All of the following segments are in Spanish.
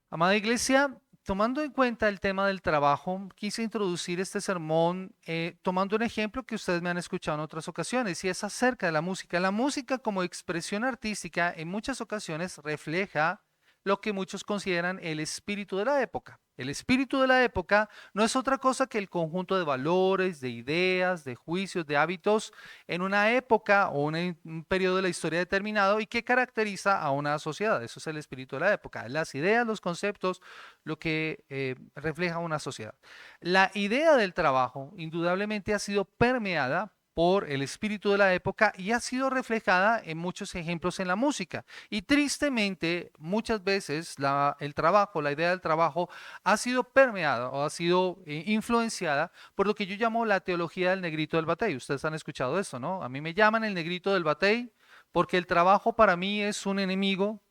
Amada iglesia, tomando en cuenta el tema del trabajo, quise introducir este sermón tomando un ejemplo que ustedes me han escuchado en otras ocasiones y es acerca de la música. La música como expresión artística en muchas ocasiones refleja lo que muchos consideran el espíritu de la época. El espíritu de la época no es otra cosa que el conjunto de valores, de ideas, de juicios, de hábitos en una época o un periodo de la historia determinado y que caracteriza a una sociedad. Eso es el espíritu de la época. Las ideas, los conceptos, lo que refleja una sociedad. La idea del trabajo indudablemente ha sido permeada por el espíritu de la época y ha sido reflejada en muchos ejemplos en la música. Y tristemente, muchas veces el trabajo, la idea del trabajo, ha sido permeada o ha sido influenciada por lo que yo llamo la teología del negrito del batey. Ustedes han escuchado eso, ¿no? A mí me llaman el negrito del batey porque el trabajo para mí es un enemigo.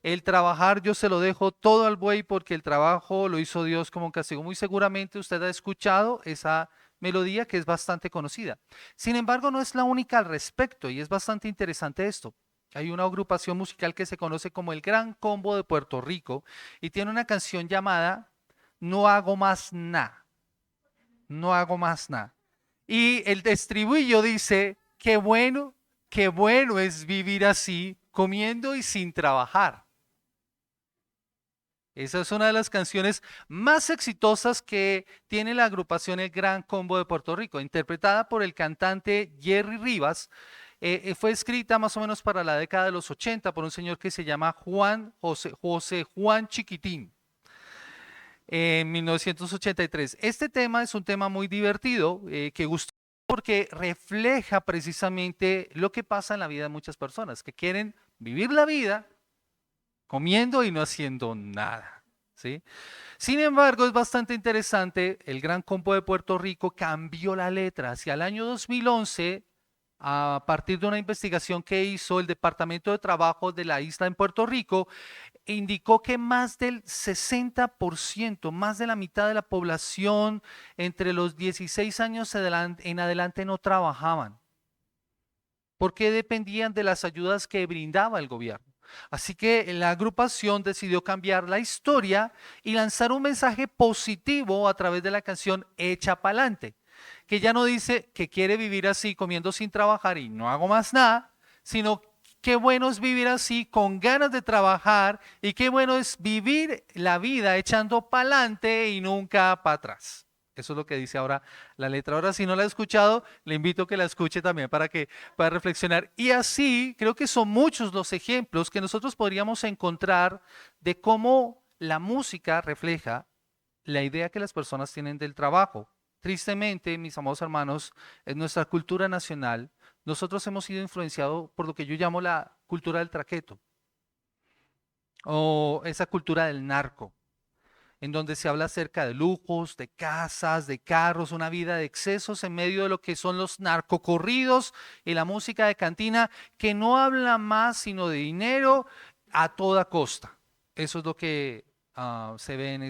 El trabajar yo se lo dejo todo al buey porque el trabajo lo hizo Dios como un castigo. Muy seguramente usted ha escuchado esa melodía que es bastante conocida. Sin embargo, no es la única al respecto y es bastante interesante esto. Hay una agrupación musical que se conoce como el Gran Combo de Puerto Rico y tiene una canción llamada No hago más nada, no hago más nada. Y el estribillo dice, qué bueno es vivir así, comiendo y sin trabajar. Esa es una de las canciones más exitosas que tiene la agrupación El Gran Combo de Puerto Rico, interpretada por el cantante Jerry Rivas. Fue escrita más o menos para la década de los 80 por un señor que se llama José Juan Chiquitín en 1983. Este tema es un tema muy divertido que gustó porque refleja precisamente lo que pasa en la vida de muchas personas que quieren vivir la vida comiendo y no haciendo nada. ¿Sí? Sin embargo, es bastante interesante, el Gran Combo de Puerto Rico cambió la letra. Hacia el año 2011, a partir de una investigación que hizo el Departamento de Trabajo de la isla en Puerto Rico, indicó que más del 60%, más de la mitad de la población entre los 16 años en adelante no trabajaban, porque dependían de las ayudas que brindaba el gobierno. Así que la agrupación decidió cambiar la historia y lanzar un mensaje positivo a través de la canción Echa Pa'lante, que ya no dice que quiere vivir así comiendo sin trabajar y no hago más nada, sino qué bueno es vivir así con ganas de trabajar y qué bueno es vivir la vida echando pa'lante y nunca para atrás. Eso es lo que dice ahora la letra. Ahora, si no la ha escuchado, le invito a que la escuche también para que pueda reflexionar. Y así, creo que son muchos los ejemplos que nosotros podríamos encontrar de cómo la música refleja la idea que las personas tienen del trabajo. Tristemente, mis amados hermanos, en nuestra cultura nacional, nosotros hemos sido influenciados por lo que yo llamo la cultura del traqueto o esa cultura del narco en donde se habla acerca de lujos, de casas, de carros, una vida de excesos en medio de lo que son los narcocorridos y la música de cantina, que no habla más sino de dinero a toda costa. Eso es lo que se ve en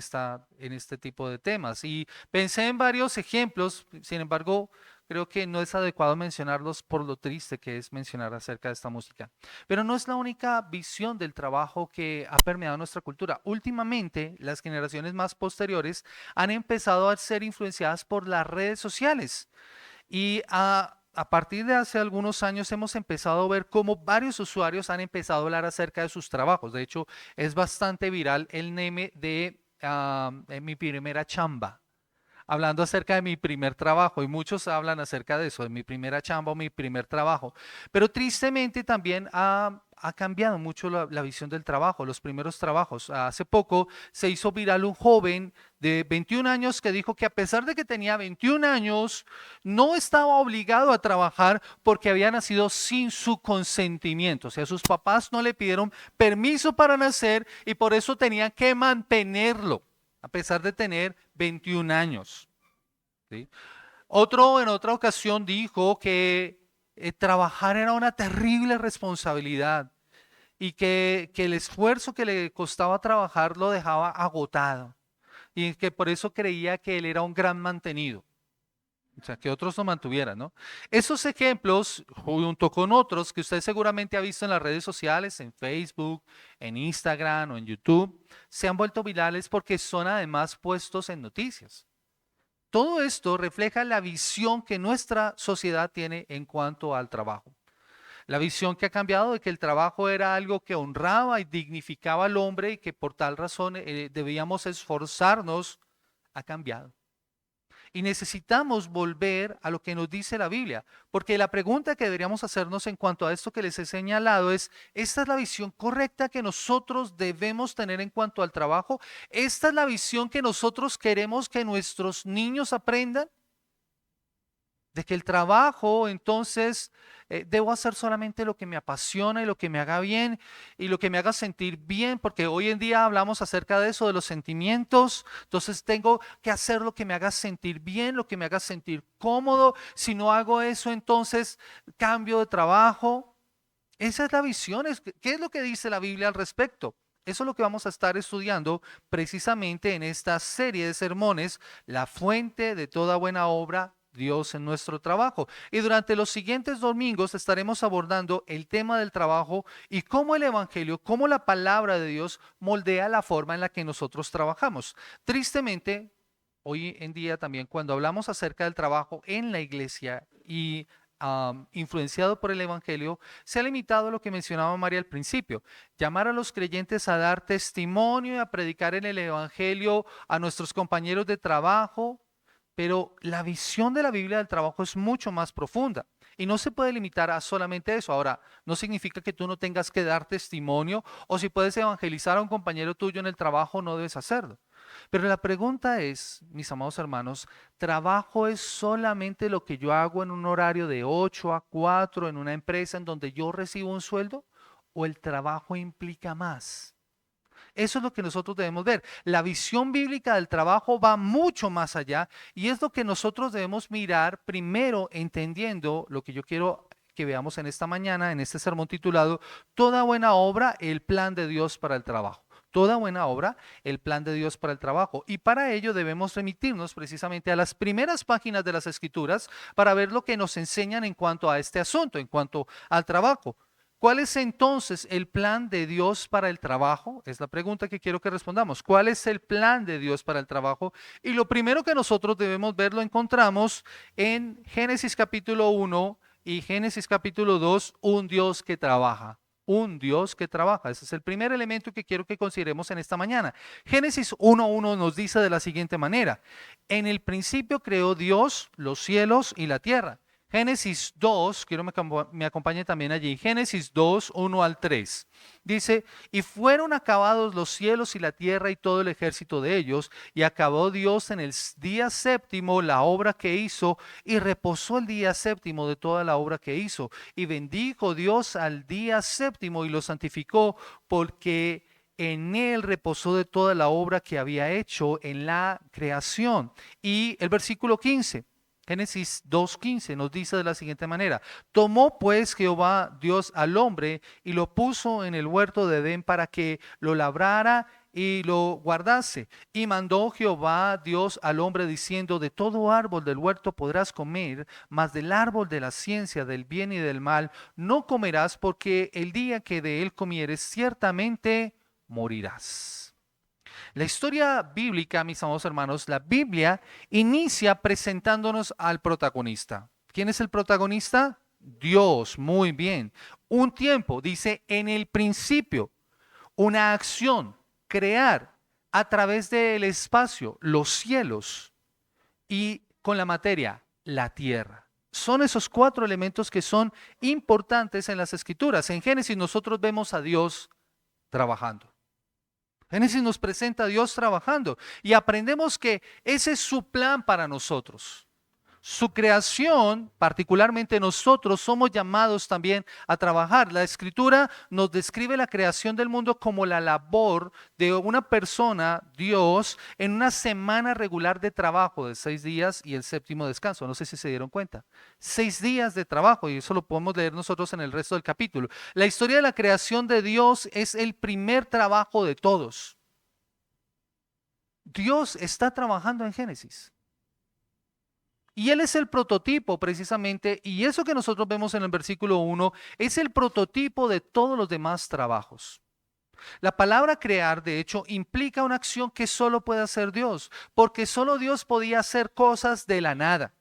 este tipo de temas. Y pensé en varios ejemplos, sin embargo, creo que no es adecuado mencionarlos por lo triste que es mencionar acerca de esta música. Pero no es la única visión del trabajo que ha permeado nuestra cultura. Últimamente, las generaciones más posteriores han empezado a ser influenciadas por las redes sociales y a partir de hace algunos años hemos empezado a ver cómo varios usuarios han empezado a hablar acerca de sus trabajos. De hecho, es bastante viral el meme de mi primera chamba hablando acerca de mi primer trabajo y muchos hablan acerca de eso, de mi primera chamba o mi primer trabajo. Pero tristemente también ha cambiado mucho la visión del trabajo, los primeros trabajos. Hace poco se hizo viral un joven de 21 años que dijo que a pesar de que tenía 21 años, no estaba obligado a trabajar porque había nacido sin su consentimiento. O sea, sus papás no le pidieron permiso para nacer y por eso tenían que mantenerlo a pesar de tener 21 años. ¿Sí? Otro en otra ocasión dijo que trabajar era una terrible responsabilidad y que el esfuerzo que le costaba trabajar lo dejaba agotado y que por eso creía que él era un gran mantenido. O sea, que otros lo mantuvieran, ¿no? Esos ejemplos, junto con otros que usted seguramente ha visto en las redes sociales, en Facebook, en Instagram o en YouTube, se han vuelto virales porque son además puestos en noticias. Todo esto refleja la visión que nuestra sociedad tiene en cuanto al trabajo. La visión que ha cambiado de que el trabajo era algo que honraba y dignificaba al hombre y que por tal razón debíamos esforzarnos, ha cambiado. Y necesitamos volver a lo que nos dice la Biblia, porque la pregunta que deberíamos hacernos en cuanto a esto que les he señalado es, ¿esta es la visión correcta que nosotros debemos tener en cuanto al trabajo? ¿Esta es la visión que nosotros queremos que nuestros niños aprendan? De que el trabajo, entonces, debo hacer solamente lo que me apasiona y lo que me haga bien y lo que me haga sentir bien, porque hoy en día hablamos acerca de eso, de los sentimientos. Entonces tengo que hacer lo que me haga sentir bien, lo que me haga sentir cómodo. Si no hago eso, entonces cambio de trabajo. Esa es la visión. ¿Qué es lo que dice la Biblia al respecto? Eso es lo que vamos a estar estudiando precisamente en esta serie de sermones, la fuente de toda buena obra, Dios en nuestro trabajo. Y durante los siguientes domingos estaremos abordando el tema del trabajo y cómo el Evangelio, cómo la palabra de Dios moldea la forma en la que nosotros trabajamos. Tristemente, hoy en día también cuando hablamos acerca del trabajo en la iglesia y influenciado por el Evangelio, se ha limitado a lo que mencionaba María al principio, llamar a los creyentes a dar testimonio y a predicar en el Evangelio a nuestros compañeros de trabajo, pero la visión de la Biblia del trabajo es mucho más profunda y no se puede limitar a solamente eso. Ahora, no significa que tú no tengas que dar testimonio o si puedes evangelizar a un compañero tuyo en el trabajo, no debes hacerlo. Pero la pregunta es, mis amados hermanos, ¿trabajo es solamente lo que yo hago en un horario de 8 a 4 en una empresa en donde yo recibo un sueldo? ¿O el trabajo implica más? Eso es lo que nosotros debemos ver. La visión bíblica del trabajo va mucho más allá y es lo que nosotros debemos mirar primero entendiendo lo que yo quiero que veamos en esta mañana, en este sermón titulado Toda buena obra, el plan de Dios para el trabajo. Toda buena obra, el plan de Dios para el trabajo. Y para ello debemos remitirnos precisamente a las primeras páginas de las Escrituras para ver lo que nos enseñan en cuanto a este asunto, en cuanto al trabajo. ¿Cuál es entonces el plan de Dios para el trabajo? Es la pregunta que quiero que respondamos. ¿Cuál es el plan de Dios para el trabajo? Y lo primero que nosotros debemos ver lo encontramos en Génesis capítulo 1 y Génesis capítulo 2, un Dios que trabaja. Un Dios que trabaja. Ese es el primer elemento que quiero que consideremos en esta mañana. Génesis 1:1 nos dice de la siguiente manera: en el principio creó Dios los cielos y la tierra. Génesis 2, quiero me acompañe también allí, Génesis 2, 1 al 3. Dice, y fueron acabados los cielos y la tierra y todo el ejército de ellos, y acabó Dios en el día séptimo la obra que hizo, y reposó el día séptimo de toda la obra que hizo. Y bendijo Dios al día séptimo y lo santificó, porque en él reposó de toda la obra que había hecho en la creación. Y el versículo 15. Génesis 2:15 nos dice de la siguiente manera: tomó pues Jehová Dios al hombre y lo puso en el huerto de Edén para que lo labrara y lo guardase. Y mandó Jehová Dios al hombre diciendo: de todo árbol del huerto podrás comer, mas del árbol de la ciencia del bien y del mal no comerás, porque el día que de él comieres ciertamente morirás. La historia bíblica, mis amados hermanos, la Biblia inicia presentándonos al protagonista. ¿Quién es el protagonista? Dios, muy bien. Un tiempo, dice, en el principio, una acción, crear a través del espacio, los cielos, y con la materia, la tierra. Son esos cuatro elementos que son importantes en las escrituras. En Génesis nosotros vemos a Dios trabajando. Génesis nos presenta a Dios trabajando y aprendemos que ese es su plan para nosotros. Su creación, particularmente nosotros, somos llamados también a trabajar. La Escritura nos describe la creación del mundo como la labor de una persona, Dios, en una semana regular de trabajo de 6 días y el séptimo descanso. No sé si se dieron cuenta. 6 días de trabajo, y eso lo podemos leer nosotros en el resto del capítulo. La historia de la creación de Dios es el primer trabajo de todos. Dios está trabajando en Génesis. Y Él es el prototipo precisamente, y eso que nosotros vemos en el versículo 1 es el prototipo de todos los demás trabajos. La palabra crear, de hecho, implica una acción que solo puede hacer Dios, porque solo Dios podía hacer cosas de la nada.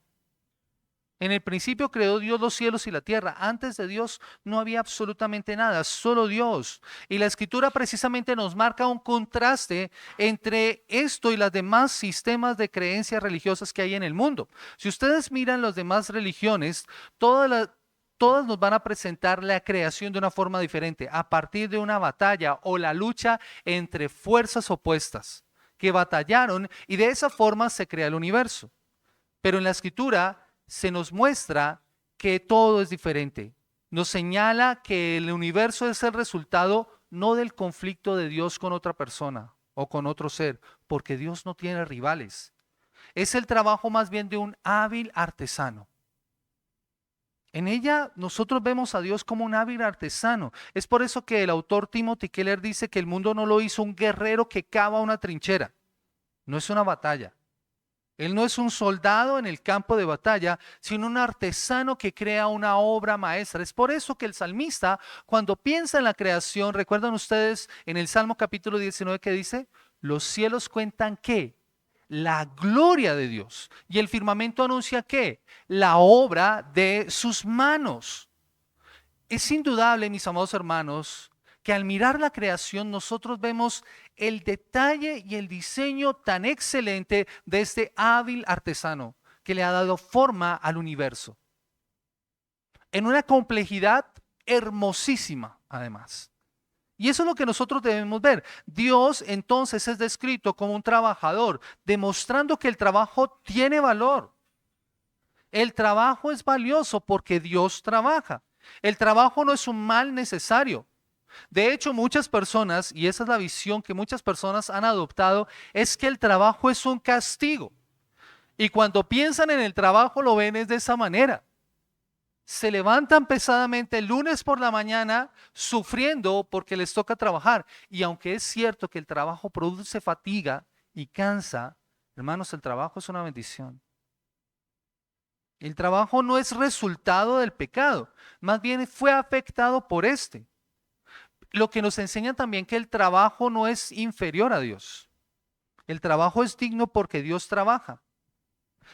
En el principio creó Dios los cielos y la tierra. Antes de Dios no había absolutamente nada, solo Dios. Y la Escritura precisamente nos marca un contraste entre esto y los demás sistemas de creencias religiosas que hay en el mundo. Si ustedes miran las demás religiones, todas nos van a presentar la creación de una forma diferente, a partir de una batalla o la lucha entre fuerzas opuestas que batallaron y de esa forma se crea el universo. Pero en la Escritura se nos muestra que todo es diferente. Nos señala que el universo es el resultado no del conflicto de Dios con otra persona o con otro ser, porque Dios no tiene rivales. Es el trabajo más bien de un hábil artesano. En ella nosotros vemos a Dios como un hábil artesano. Es por eso que el autor Timothy Keller dice que el mundo no lo hizo un guerrero que cava una trinchera. No es una batalla. Él no es un soldado en el campo de batalla, sino un artesano que crea una obra maestra. Es por eso que el salmista, cuando piensa en la creación, ¿recuerdan ustedes en el Salmo capítulo 19 que dice? Los cielos cuentan ¿qué? La gloria de Dios. Y el firmamento anuncia ¿qué? La obra de sus manos. Es indudable, mis amados hermanos, que al mirar la creación nosotros vemos el detalle y el diseño tan excelente de este hábil artesano que le ha dado forma al universo. En una complejidad hermosísima, además. Y eso es lo que nosotros debemos ver. Dios entonces es descrito como un trabajador, demostrando que el trabajo tiene valor. El trabajo es valioso porque Dios trabaja. El trabajo no es un mal necesario. De hecho, muchas personas, y esa es la visión que muchas personas han adoptado, es que el trabajo es un castigo. Y cuando piensan en el trabajo lo ven es de esa manera. Se levantan pesadamente el lunes por la mañana sufriendo porque les toca trabajar. Y aunque es cierto que el trabajo produce fatiga y cansa, hermanos, el trabajo es una bendición. El trabajo no es resultado del pecado, más bien fue afectado por este. Lo que nos enseña también que el trabajo no es inferior a Dios. El trabajo es digno porque Dios trabaja.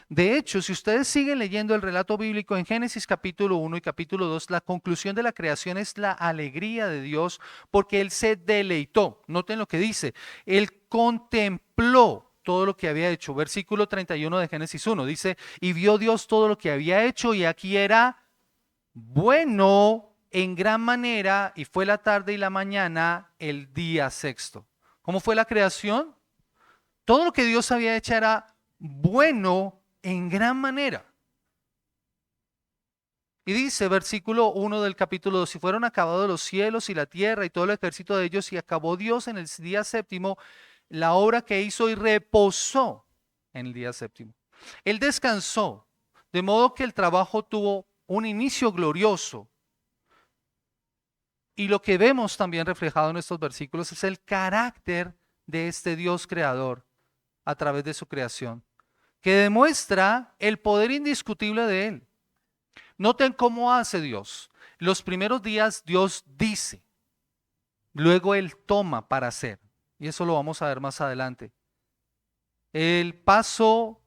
De hecho, si ustedes siguen leyendo el relato bíblico en Génesis capítulo 1 y capítulo 2, la conclusión de la creación es la alegría de Dios porque Él se deleitó. Noten lo que dice, Él contempló todo lo que había hecho. Versículo 31 de Génesis 1 dice, y vio Dios todo lo que había hecho y aquí era bueno en gran manera, y fue la tarde y la mañana el día sexto. ¿Cómo fue la creación? Todo lo que Dios había hecho era bueno en gran manera. Y dice, versículo 1 del capítulo 2, si fueron acabados los cielos y la tierra y todo el ejército de ellos, y acabó Dios en el día séptimo la obra que hizo y reposó en el día séptimo. Él descansó, de modo que el trabajo tuvo un inicio glorioso. Y lo que vemos también reflejado en estos versículos es el carácter de este Dios creador a través de su creación, que demuestra el poder indiscutible de Él. Noten cómo hace Dios. Los primeros días Dios dice, luego Él toma para hacer. Y eso lo vamos a ver más adelante. El paso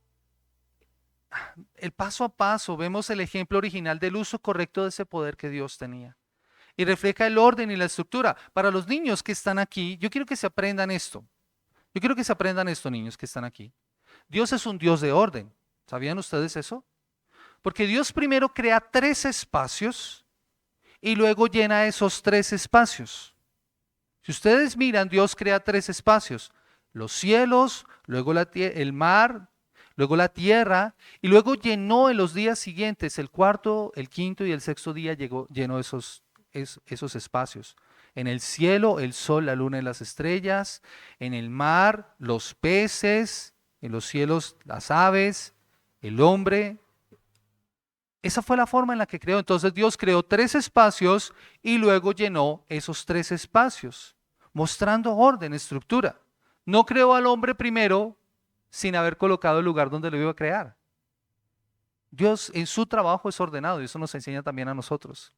a paso, vemos el ejemplo original del uso correcto de ese poder que Dios tenía. Y refleja el orden y la estructura. Para los niños que están aquí, yo quiero que se aprendan esto. Yo quiero que se aprendan esto, niños que están aquí. Dios es un Dios de orden. ¿Sabían ustedes eso? Porque Dios primero crea 3 espacios y luego llena esos 3 espacios. Si ustedes miran, Dios crea 3 espacios. Los cielos, luego el mar, luego la tierra, y luego llenó en los días siguientes, el cuarto, el quinto y el sexto día llenó esos espacios. En el cielo, el sol, la luna y las estrellas. En el mar, los peces. En los cielos, las aves, el hombre. Esa fue la forma en la que creó. Entonces Dios creó 3 espacios y luego llenó esos 3 espacios, mostrando orden, estructura. No creó al hombre primero sin haber colocado el lugar donde lo iba a crear. Dios en su trabajo es ordenado y eso nos enseña también a nosotros.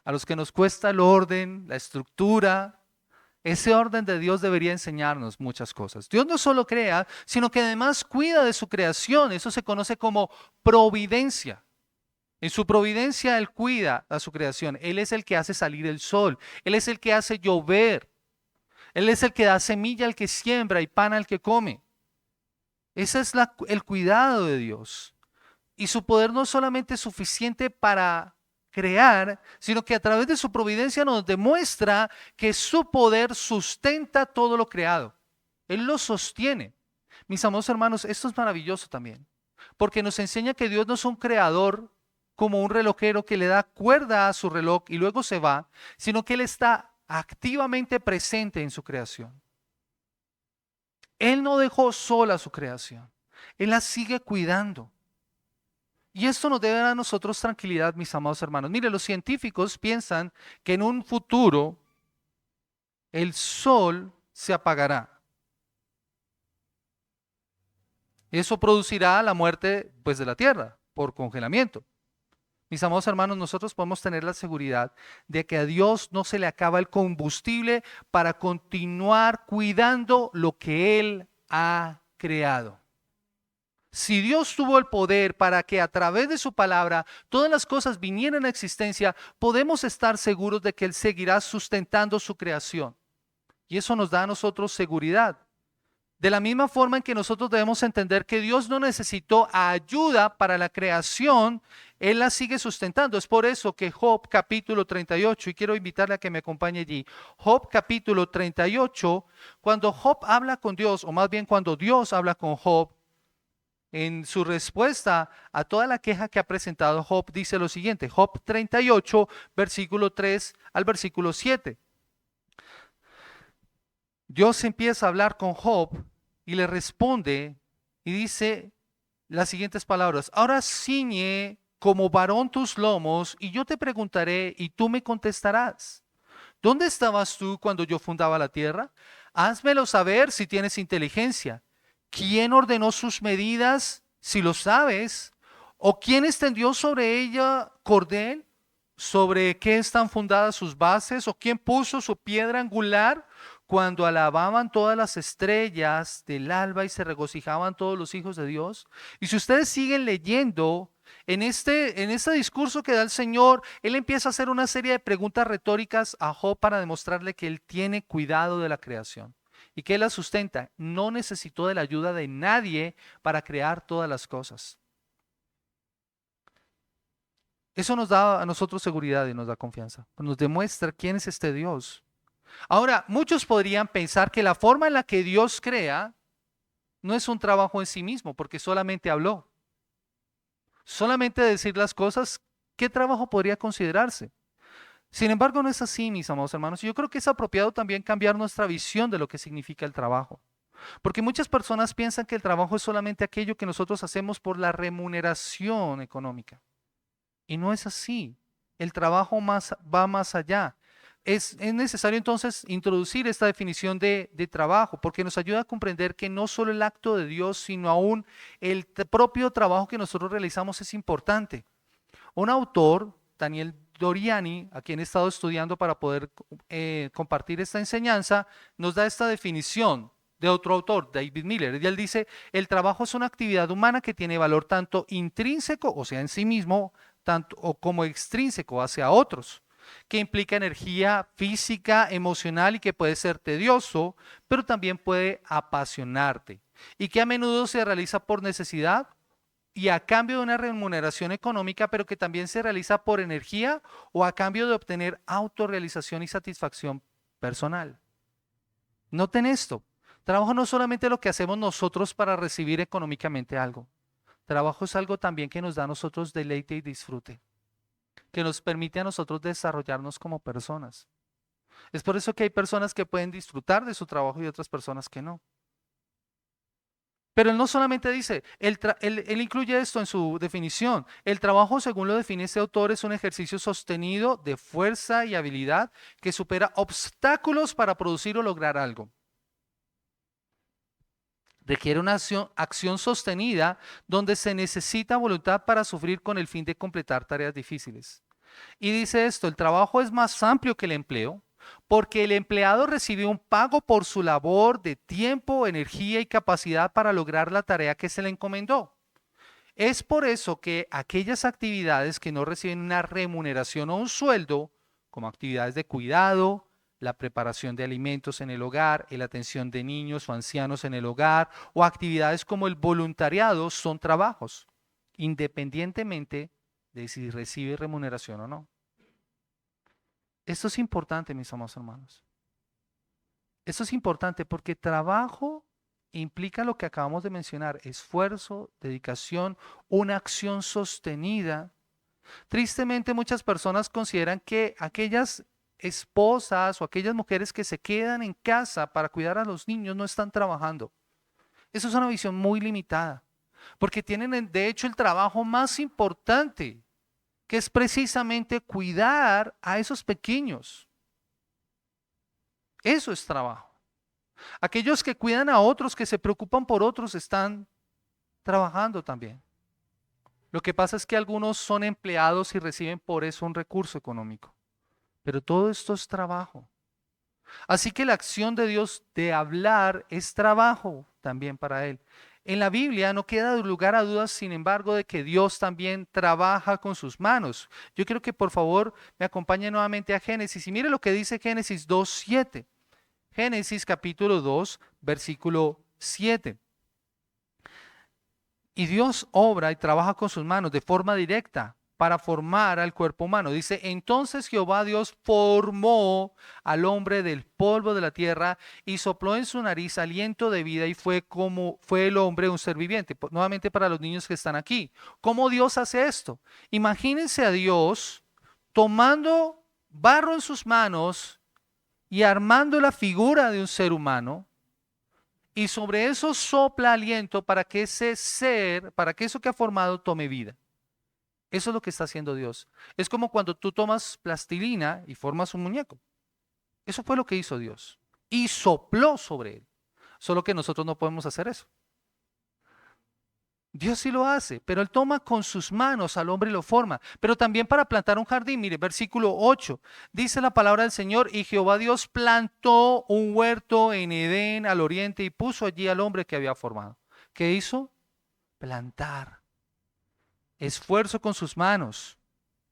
A los que nos cuesta el orden, la estructura, ese orden de Dios debería enseñarnos muchas cosas. Dios no solo crea, sino que además cuida de su creación. Eso se conoce como providencia. En su providencia Él cuida a su creación. Él es el que hace salir el sol. Él es el que hace llover. Él es el que da semilla al que siembra y pan al que come. Ese es el cuidado de Dios. Y su poder no solamente es suficiente para crear, sino que a través de su providencia nos demuestra que su poder sustenta todo lo creado. Él lo sostiene. Mis amados hermanos, esto es maravilloso también, porque nos enseña que Dios no es un creador como un relojero que le da cuerda a su reloj y luego se va, sino que Él está activamente presente en su creación. Él no dejó sola su creación, Él la sigue cuidando. Y esto nos debe dar a nosotros tranquilidad, mis amados hermanos. Mire, los científicos piensan que en un futuro el sol se apagará. Eso producirá la muerte, pues, de la Tierra por congelamiento. Mis amados hermanos, nosotros podemos tener la seguridad de que a Dios no se le acaba el combustible para continuar cuidando lo que Él ha creado. Si Dios tuvo el poder para que a través de su palabra todas las cosas vinieran a existencia, podemos estar seguros de que Él seguirá sustentando su creación. Y eso nos da a nosotros seguridad. De la misma forma en que nosotros debemos entender que Dios no necesitó ayuda para la creación, Él la sigue sustentando. Es por eso que Job capítulo 38, y quiero invitarle a que me acompañe allí, Job capítulo 38, cuando Job habla con Dios, o más bien cuando Dios habla con Job, en su respuesta a toda la queja que ha presentado Job, dice lo siguiente, Job 38, versículo 3 al versículo 7. Dios empieza a hablar con Job y le responde y dice las siguientes palabras: ahora ciñe como varón tus lomos y yo te preguntaré y tú me contestarás. ¿Dónde estabas tú cuando yo fundaba la tierra? Házmelo saber si tienes inteligencia. ¿Quién ordenó sus medidas, si lo sabes? ¿O quién extendió sobre ella cordel? ¿Sobre qué están fundadas sus bases? ¿O quién puso su piedra angular? Cuando alababan todas las estrellas del alba y se regocijaban todos los hijos de Dios. Y si ustedes siguen leyendo, en este discurso que da el Señor, Él empieza a hacer una serie de preguntas retóricas a Job para demostrarle que Él tiene cuidado de la creación y que Él la sustenta. No necesitó de la ayuda de nadie para crear todas las cosas. Eso nos da a nosotros seguridad y nos da confianza. Nos demuestra quién es este Dios. Ahora, muchos podrían pensar que la forma en la que Dios crea no es un trabajo en sí mismo, porque solamente habló. Solamente decir las cosas, ¿qué trabajo podría considerarse? Sin embargo, no es así, mis amados hermanos. Yo creo que es apropiado también cambiar nuestra visión de lo que significa el trabajo. Porque muchas personas piensan que el trabajo es solamente aquello que nosotros hacemos por la remuneración económica. Y no es así. El trabajo va más allá. Es necesario entonces introducir esta definición de trabajo, porque nos ayuda a comprender que no solo el acto de Dios, sino aún el propio trabajo que nosotros realizamos es importante. Un autor, Daniel Doriani, a quien he estado estudiando para poder compartir esta enseñanza, nos da esta definición de otro autor, David Miller. Y él dice: el trabajo es una actividad humana que tiene valor tanto intrínseco, o sea, en sí mismo, tanto o como extrínseco hacia otros, que implica energía física, emocional y que puede ser tedioso, pero también puede apasionarte, y que a menudo se realiza por necesidad y a cambio de una remuneración económica, pero que también se realiza por energía o a cambio de obtener autorrealización y satisfacción personal. Noten esto: trabajo no es solamente lo que hacemos nosotros para recibir económicamente algo. Trabajo es algo también que nos da a nosotros deleite y disfrute, que nos permite a nosotros desarrollarnos como personas. Es por eso que hay personas que pueden disfrutar de su trabajo y otras personas que no. Pero él no solamente dice, él incluye esto en su definición. El trabajo, según lo define este autor, es un ejercicio sostenido de fuerza y habilidad que supera obstáculos para producir o lograr algo. Requiere una acción sostenida donde se necesita voluntad para sufrir con el fin de completar tareas difíciles. Y dice esto, el trabajo es más amplio que el empleo, porque el empleado recibe un pago por su labor de tiempo, energía y capacidad para lograr la tarea que se le encomendó. Es por eso que aquellas actividades que no reciben una remuneración o un sueldo, como actividades de cuidado, la preparación de alimentos en el hogar, la atención de niños o ancianos en el hogar, o actividades como el voluntariado, son trabajos, independientemente de si recibe remuneración o no. Esto es importante, mis amados hermanos. Esto es importante porque trabajo implica lo que acabamos de mencionar: esfuerzo, dedicación, una acción sostenida. Tristemente, muchas personas consideran que aquellas esposas o aquellas mujeres que se quedan en casa para cuidar a los niños no están trabajando. Eso es una visión muy limitada, porque tienen de hecho el trabajo más importante, que es precisamente cuidar a esos pequeños. Eso es trabajo. Aquellos que cuidan a otros, que se preocupan por otros, están trabajando también. Lo que pasa es que algunos son empleados y reciben por eso un recurso económico. Pero todo esto es trabajo. Así que la acción de Dios de hablar es trabajo también para Él. En la Biblia no queda lugar a dudas, sin embargo, de que Dios también trabaja con sus manos. Yo quiero que por favor me acompañe nuevamente a Génesis y mire lo que dice Génesis 2:7. Génesis capítulo 2, versículo 7. Y Dios obra y trabaja con sus manos de forma directa para formar al cuerpo humano. Dice, entonces Jehová Dios formó al hombre del polvo de la tierra y sopló en su nariz aliento de vida y fue el hombre un ser viviente. Nuevamente para los niños que están aquí. ¿Cómo Dios hace esto? Imagínense a Dios tomando barro en sus manos y armando la figura de un ser humano, y sobre eso sopla aliento para que ese ser, para que eso que ha formado tome vida. Eso es lo que está haciendo Dios. Es como cuando tú tomas plastilina y formas un muñeco. Eso fue lo que hizo Dios. Y sopló sobre él. Solo que nosotros no podemos hacer eso. Dios sí lo hace, pero Él toma con sus manos al hombre y lo forma. Pero también para plantar un jardín, mire, versículo 8, dice la palabra del Señor, y Jehová Dios plantó un huerto en Edén al oriente y puso allí al hombre que había formado. ¿Qué hizo? Plantar. Esfuerzo con sus manos.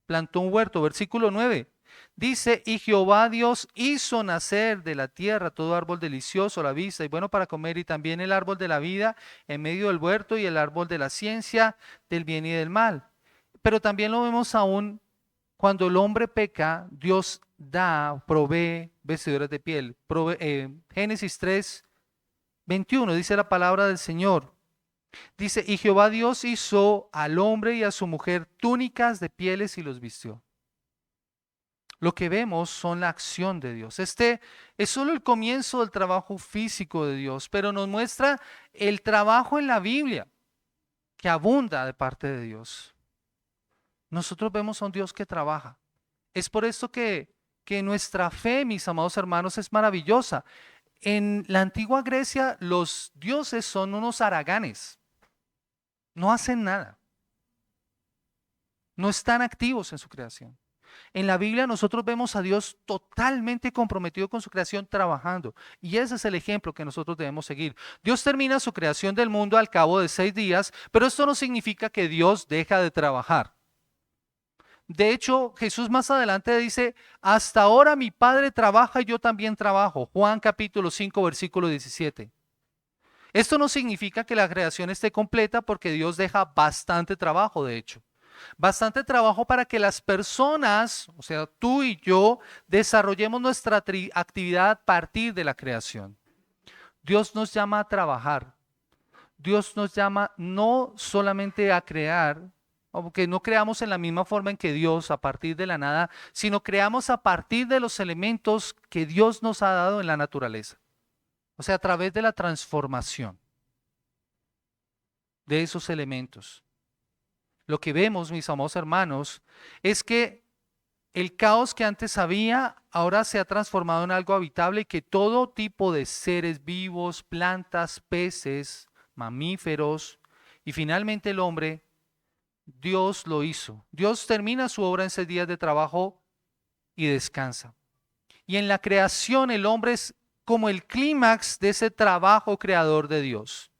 Plantó un huerto, versículo 9. Dice, y Jehová Dios hizo nacer de la tierra todo árbol delicioso a la vista y bueno para comer, y también el árbol de la vida en medio del huerto y el árbol de la ciencia del bien y del mal. Pero también lo vemos aún cuando el hombre peca, Dios provee vestiduras de piel. Génesis 3, 21 dice la palabra del Señor. Dice, y Jehová Dios hizo al hombre y a su mujer túnicas de pieles y los vistió. Lo que vemos son la acción de Dios. Este es solo el comienzo del trabajo físico de Dios, pero nos muestra el trabajo en la Biblia que abunda de parte de Dios. Nosotros vemos a un Dios que trabaja. Es por esto que nuestra fe, mis amados hermanos, es maravillosa. En la antigua Grecia, los dioses son unos haraganes. No hacen nada. No están activos en su creación. En la Biblia nosotros vemos a Dios totalmente comprometido con su creación, trabajando. Y ese es el ejemplo que nosotros debemos seguir. Dios termina su creación del mundo al cabo de 6 días, pero esto no significa que Dios deja de trabajar. De hecho, Jesús más adelante dice, hasta ahora mi Padre trabaja y yo también trabajo. Juan capítulo 5, versículo 17. Esto no significa que la creación esté completa, porque Dios deja bastante trabajo, de hecho. Bastante trabajo para que las personas, o sea, tú y yo, desarrollemos nuestra actividad a partir de la creación. Dios nos llama a trabajar. Dios nos llama no solamente a crear, aunque no creamos en la misma forma en que Dios a partir de la nada, sino creamos a partir de los elementos que Dios nos ha dado en la naturaleza. O sea, a través de la transformación de esos elementos. Lo que vemos, mis amados hermanos, es que el caos que antes había ahora se ha transformado en algo habitable y que todo tipo de seres vivos, plantas, peces, mamíferos y finalmente el hombre, Dios lo hizo. Dios termina su obra en 6 días de trabajo y descansa. Y en la creación el hombre es como el clímax de ese trabajo creador de Dios.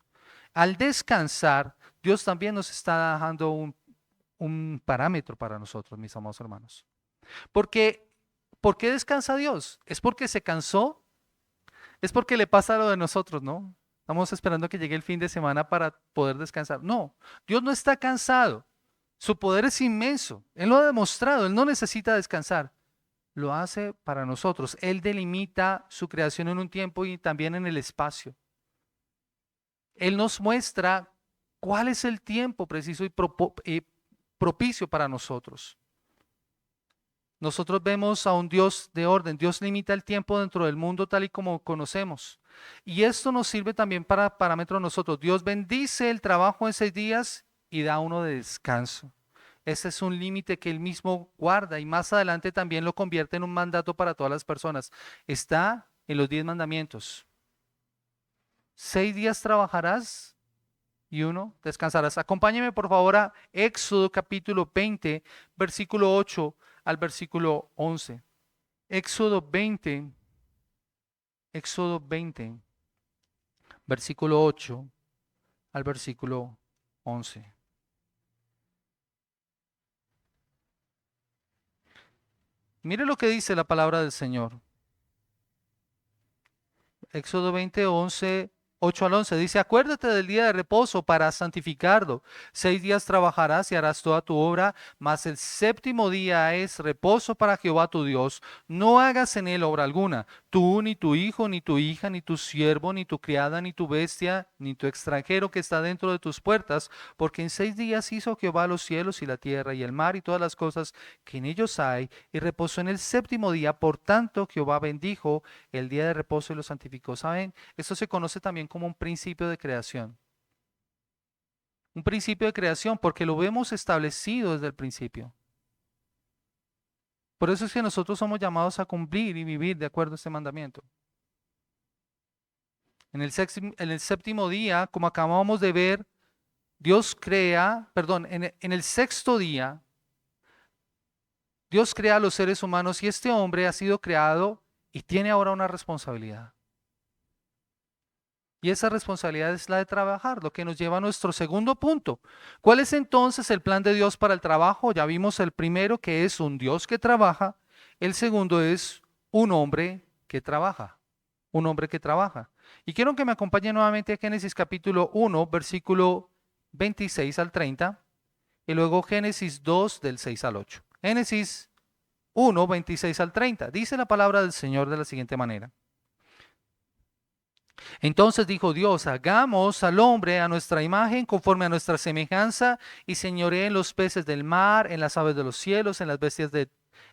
Al descansar, Dios también nos está dejando un parámetro para nosotros, mis amados hermanos. Porque, ¿por qué descansa Dios? ¿Es porque se cansó? ¿Es porque le pasa lo de nosotros, no? Estamos esperando que llegue el fin de semana para poder descansar. No, Dios no está cansado. Su poder es inmenso. Él lo ha demostrado. Él no necesita descansar. Lo hace para nosotros. Él delimita su creación en un tiempo y también en el espacio. Él nos muestra cuál es el tiempo preciso y propicio para nosotros. Nosotros vemos a un Dios de orden. Dios limita el tiempo dentro del mundo tal y como conocemos. Y esto nos sirve también para parámetros nosotros. Dios bendice el trabajo en 6 días y da uno de descanso. Ese es un límite que Él mismo guarda y más adelante también lo convierte en un mandato para todas las personas. Está en los 10 mandamientos. 6 días trabajarás y uno descansarás. Acompáñeme por favor a Éxodo capítulo 20, versículo 8 al versículo 11. Éxodo 20, versículo 8 al versículo 11. Mire lo que dice la palabra del Señor. Éxodo 20, 11, 8 al 11 dice, acuérdate del día de reposo para santificarlo. 6 días trabajarás y harás toda tu obra, mas el séptimo día es reposo para Jehová tu Dios. No hagas en él obra alguna, tú, ni tu hijo, ni tu hija, ni tu siervo, ni tu criada, ni tu bestia, ni tu extranjero que está dentro de tus puertas, porque en 6 días hizo Jehová los cielos y la tierra y el mar y todas las cosas que en ellos hay, y reposó en el séptimo día. Por tanto, Jehová bendijo el día de reposo y lo santificó. ¿Saben? Esto se conoce también como un principio de creación. Un principio de creación porque lo vemos establecido desde el principio. Por eso es que nosotros somos llamados a cumplir y vivir de acuerdo a este mandamiento. En el séptimo día, como acabamos de ver, Dios crea, perdón, en el sexto día, Dios crea a los seres humanos y este hombre ha sido creado y tiene ahora una responsabilidad. Y esa responsabilidad es la de trabajar, lo que nos lleva a nuestro segundo punto. ¿Cuál es entonces el plan de Dios para el trabajo? Ya vimos el primero, que es un Dios que trabaja. El segundo es un hombre que trabaja. Un hombre que trabaja. Y quiero que me acompañen nuevamente a Génesis capítulo 1, versículo 26 al 30. Y luego Génesis 2, del 6 al 8. Génesis 1, 26 al 30. Dice la palabra del Señor de la siguiente manera. Entonces dijo Dios, hagamos al hombre a nuestra imagen, conforme a nuestra semejanza, y señoree en los peces del mar, en las aves de los cielos, en las bestias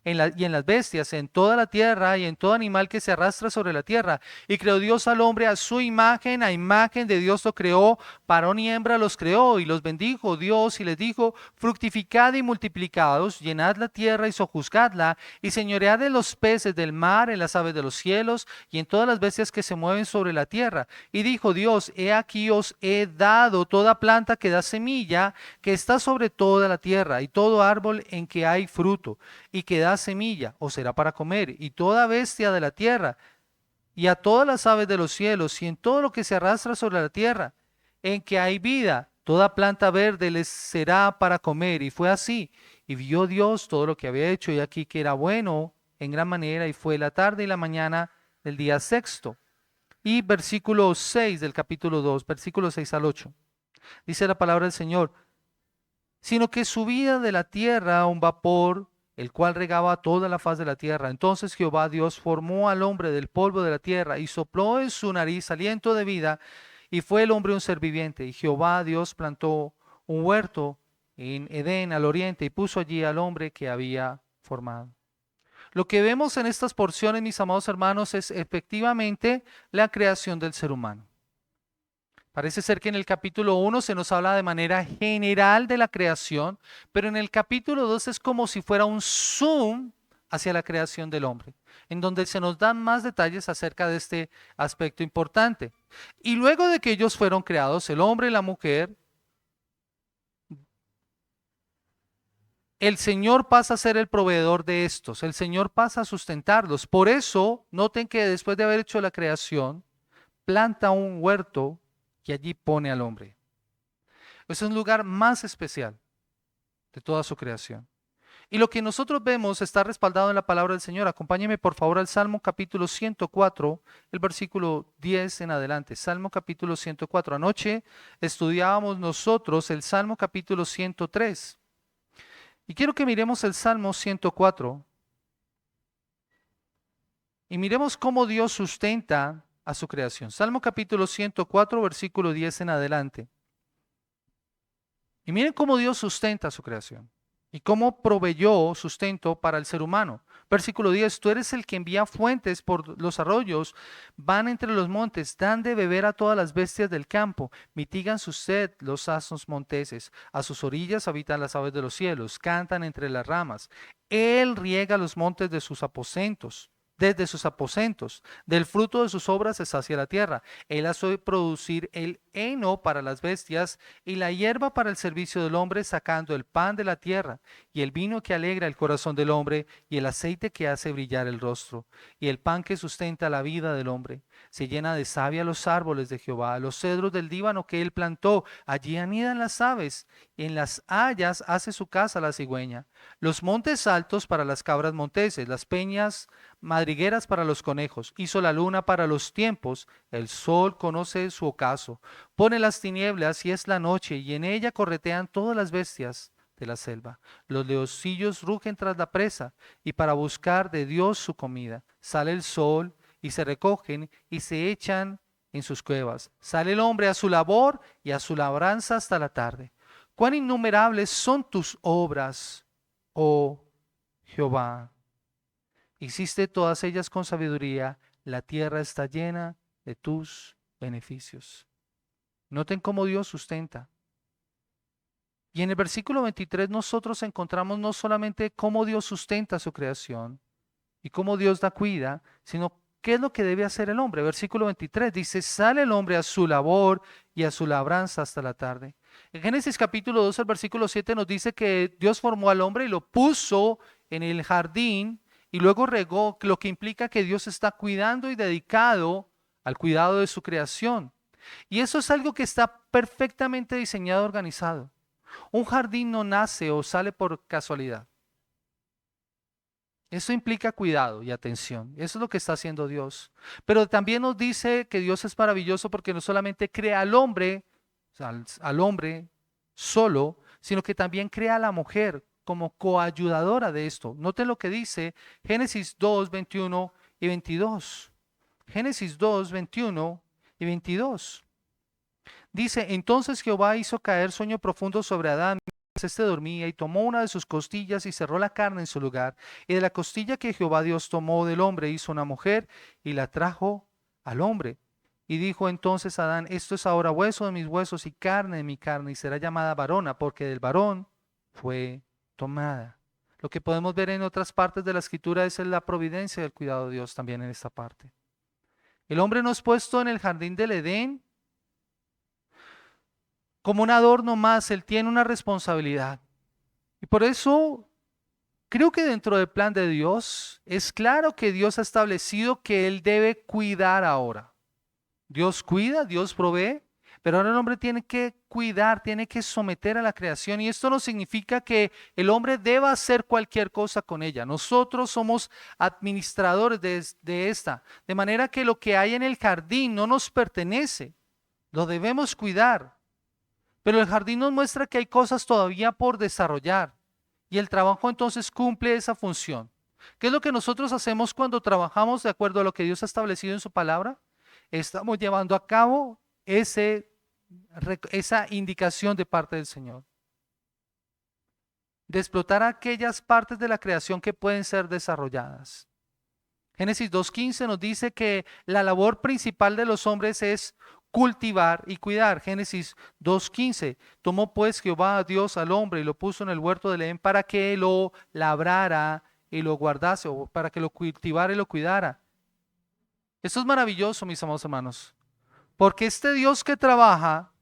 y en las bestias, en toda la tierra y en todo animal que se arrastra sobre la tierra. Y creó Dios al hombre a su imagen, a imagen de Dios lo creó, varón y hembra los creó, y los bendijo Dios y les dijo, fructificad y multiplicados, llenad la tierra y sojuzgadla, y señoread en los peces del mar, en las aves de los cielos, y en todas las bestias que se mueven sobre la tierra. Y dijo Dios, he aquí os he dado toda planta que da semilla, que está sobre toda la tierra, y todo árbol en que hay fruto, y que da semilla, os será para comer, y toda bestia de la tierra, y a todas las aves de los cielos, y en todo lo que se arrastra sobre la tierra, en que hay vida, toda planta verde les será para comer. Y fue así. Y vio Dios todo lo que había hecho, y aquí que era bueno en gran manera, y fue la tarde y la mañana del día sexto. Y versículo 6 del capítulo 2, versículo 6 al 8. Dice la palabra del Señor, sino que subía de la tierra un vapor, el cual regaba toda la faz de la tierra. Entonces Jehová Dios formó al hombre del polvo de la tierra y sopló en su nariz aliento de vida, y fue el hombre un ser viviente. Y Jehová Dios plantó un huerto en Edén al oriente y puso allí al hombre que había formado. Lo que vemos en estas porciones, mis amados hermanos, es efectivamente la creación del ser humano. Parece ser que en el capítulo 1 se nos habla de manera general de la creación, pero en el capítulo 2 es como si fuera un zoom hacia la creación del hombre, en donde se nos dan más detalles acerca de este aspecto importante. Y luego de que ellos fueron creados, el hombre y la mujer, el Señor pasa a ser el proveedor de estos, el Señor pasa a sustentarlos. Por eso, noten que después de haber hecho la creación, planta un huerto y allí pone al hombre. Es un lugar más especial de toda su creación. Y lo que nosotros vemos está respaldado en la palabra del Señor. Acompáñeme por favor al Salmo capítulo 104, el versículo 10 en adelante. Salmo capítulo 104. Anoche estudiábamos nosotros el Salmo capítulo 103. Y quiero que miremos el Salmo 104 y miremos cómo Dios sustenta a su creación. Salmo capítulo 104, versículo 10 en adelante. Y miren cómo Dios sustenta a su creación y cómo proveyó sustento para el ser humano. Versículo 10, tú eres el que envía fuentes por los arroyos, van entre los montes, dan de beber a todas las bestias del campo, mitigan su sed los asnos monteses, a sus orillas habitan las aves de los cielos, cantan entre las ramas. Él riega los montes de sus aposentos. Desde sus aposentos, del fruto de sus obras se sacia la tierra. Él hace producir el heno para las bestias y la hierba para el servicio del hombre, sacando el pan de la tierra y el vino que alegra el corazón del hombre y el aceite que hace brillar el rostro y el pan que sustenta la vida del hombre. Se llena de savia los árboles de Jehová, los cedros del Líbano que él plantó. Allí anidan las aves, y en las hayas hace su casa la cigüeña. Los montes altos para las cabras monteses, las peñas madrigueras para los conejos. Hizo la luna para los tiempos, el sol conoce su ocaso. Pone las tinieblas y es la noche, y en ella corretean todas las bestias de la selva. Los leoncillos rugen tras la presa, y para buscar de Dios su comida. Sale el sol, y se recogen, y se echan en sus cuevas. Sale el hombre a su labor, y a su labranza hasta la tarde. Cuán innumerables son tus obras, oh Jehová. Hiciste todas ellas con sabiduría, la tierra está llena de tus beneficios. Noten cómo Dios sustenta. Y en el versículo 23 nosotros encontramos no solamente cómo Dios sustenta su creación y cómo Dios la cuida, sino qué es lo que debe hacer el hombre. Versículo 23 dice, sale el hombre a su labor y a su labranza hasta la tarde. En Génesis capítulo 2, el versículo 7 nos dice que Dios formó al hombre y lo puso en el jardín y luego regó, lo que implica que Dios está cuidando y dedicado al cuidado de su creación. Y eso es algo que está perfectamente diseñado y organizado. Un jardín no nace o sale por casualidad. Eso implica cuidado y atención. Eso es lo que está haciendo Dios. Pero también nos dice que Dios es maravilloso porque no solamente crea al hombre, o sea, al hombre solo, sino que también crea a la mujer como coayudadora de esto. Noten lo que dice Génesis 2, 21 y 22. Génesis 2, 21 y 22. Dice, entonces Jehová hizo caer sueño profundo sobre Adán, mientras éste dormía, y tomó una de sus costillas y cerró la carne en su lugar. Y de la costilla que Jehová Dios tomó del hombre hizo una mujer y la trajo al hombre. Y dijo entonces Adán, esto es ahora hueso de mis huesos y carne de mi carne, y será llamada varona, porque del varón fue tomada. Lo que podemos ver en otras partes de la escritura es la providencia y el cuidado de Dios también en esta parte. El hombre no es puesto en el jardín del Edén como un adorno más, él tiene una responsabilidad. Y por eso creo que dentro del plan de Dios es claro que Dios ha establecido que él debe cuidar ahora. Dios cuida, Dios provee, pero ahora el hombre tiene que cuidar, tiene que someter a la creación. Y esto no significa que el hombre deba hacer cualquier cosa con ella. Nosotros somos administradores de esta, de manera que lo que hay en el jardín no nos pertenece, lo debemos cuidar. Pero el jardín nos muestra que hay cosas todavía por desarrollar y el trabajo entonces cumple esa función. ¿Qué es lo que nosotros hacemos cuando trabajamos de acuerdo a lo que Dios ha establecido en su palabra? Estamos llevando a cabo esa indicación de parte del Señor. De explotar aquellas partes de la creación que pueden ser desarrolladas. Génesis 2.15 nos dice que la labor principal de los hombres es cultivar y cuidar. Génesis 2.15, tomó pues Jehová Dios al hombre y lo puso en el huerto del Edén para que lo labrara y lo guardase, o para que lo cultivara y lo cuidara. Esto es maravilloso, mis amados hermanos, porque este Dios que trabaja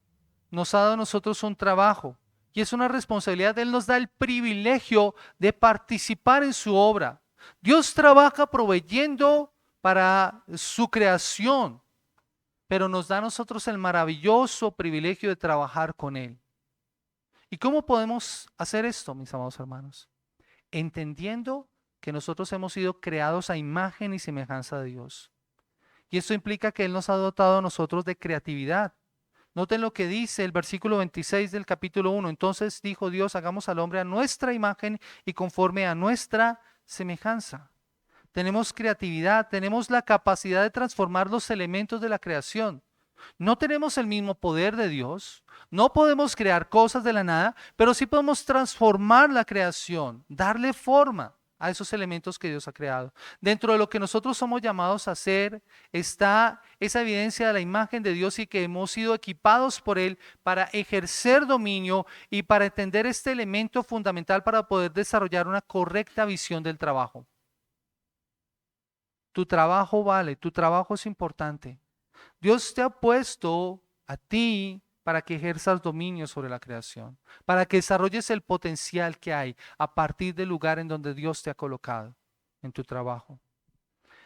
nos ha dado a nosotros un trabajo y es una responsabilidad. Él nos da el privilegio de participar en su obra. Dios trabaja proveyendo para su creación, pero nos da a nosotros el maravilloso privilegio de trabajar con Él. ¿Y cómo podemos hacer esto, mis amados hermanos? Entendiendo que nosotros hemos sido creados a imagen y semejanza de Dios. Y esto implica que Él nos ha dotado a nosotros de creatividad. Noten lo que dice el versículo 26 del capítulo 1. Entonces dijo Dios, hagamos al hombre a nuestra imagen y conforme a nuestra semejanza. Tenemos creatividad, tenemos la capacidad de transformar los elementos de la creación. No tenemos el mismo poder de Dios, no podemos crear cosas de la nada, pero sí podemos transformar la creación, darle forma a esos elementos que Dios ha creado. Dentro de lo que nosotros somos llamados a hacer está esa evidencia de la imagen de Dios y que hemos sido equipados por Él para ejercer dominio y para entender este elemento fundamental para poder desarrollar una correcta visión del trabajo. Tu trabajo vale, tu trabajo es importante. Dios te ha puesto a ti para que ejerzas dominio sobre la creación, para que desarrolles el potencial que hay a partir del lugar en donde Dios te ha colocado en tu trabajo.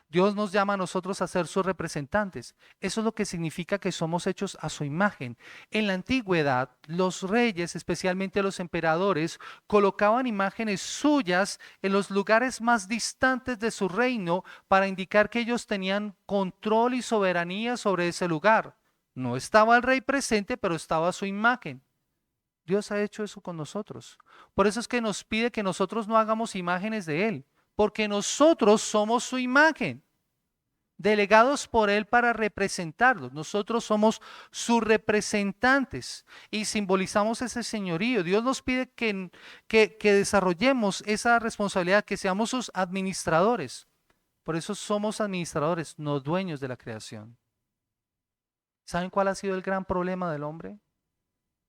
Dios nos llama a nosotros a ser sus representantes. Eso es lo que significa que somos hechos a su imagen. En la antigüedad, los reyes, especialmente los emperadores, colocaban imágenes suyas en los lugares más distantes de su reino para indicar que ellos tenían control y soberanía sobre ese lugar. No estaba el rey presente, pero estaba su imagen. Dios ha hecho eso con nosotros. Por eso es que nos pide que nosotros no hagamos imágenes de Él, porque nosotros somos su imagen, delegados por Él para representarlos. Nosotros somos sus representantes y simbolizamos ese señorío. Dios nos pide que desarrollemos esa responsabilidad, que seamos sus administradores. Por eso somos administradores, no dueños de la creación. ¿Saben cuál ha sido el gran problema del hombre?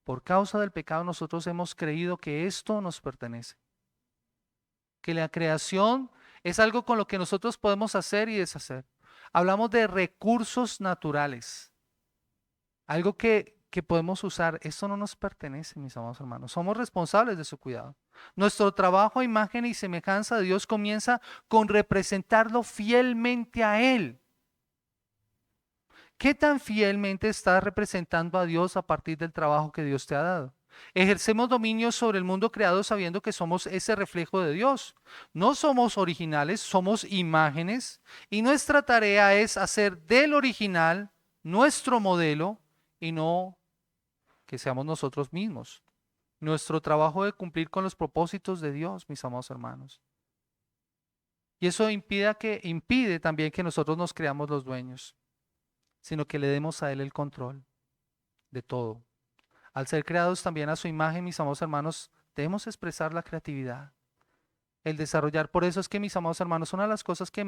Por causa del pecado nosotros hemos creído que esto nos pertenece, que la creación es algo con lo que nosotros podemos hacer y deshacer. Hablamos de recursos naturales, algo que podemos usar. Esto no nos pertenece, mis amados hermanos. Somos responsables de su cuidado. Nuestro trabajo a imagen y semejanza de Dios comienza con representarlo fielmente a Él. ¿Qué tan fielmente estás representando a Dios a partir del trabajo que Dios te ha dado? Ejercemos dominio sobre el mundo creado sabiendo que somos ese reflejo de Dios. No somos originales, somos imágenes y nuestra tarea es hacer del original nuestro modelo y no que seamos nosotros mismos. Nuestro trabajo es cumplir con los propósitos de Dios, mis amados hermanos. Y eso impide también que nosotros nos creamos los dueños, sino que le demos a Él el control de todo. Al ser creados también a su imagen, mis amados hermanos, debemos expresar la creatividad, el desarrollar. Por eso es que, mis amados hermanos, una de las cosas que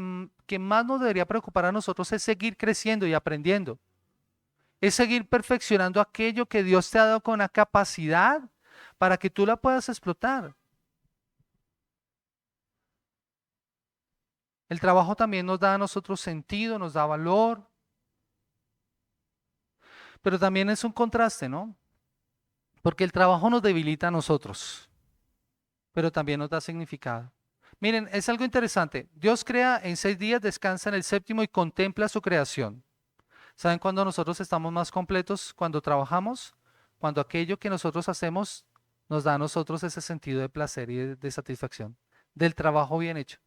más nos debería preocupar a nosotros es seguir creciendo y aprendiendo. Es seguir perfeccionando aquello que Dios te ha dado con la capacidad para que tú la puedas explotar. El trabajo también nos da a nosotros sentido, nos da valor, pero también es un contraste, ¿no? Porque el trabajo nos debilita a nosotros, pero también nos da significado. Miren, es algo interesante. Dios crea en 6 días, descansa en el séptimo y contempla su creación. ¿Saben cuándo nosotros estamos más completos? Cuando trabajamos, cuando aquello que nosotros hacemos nos da a nosotros ese sentido de placer y de satisfacción, del trabajo bien hecho.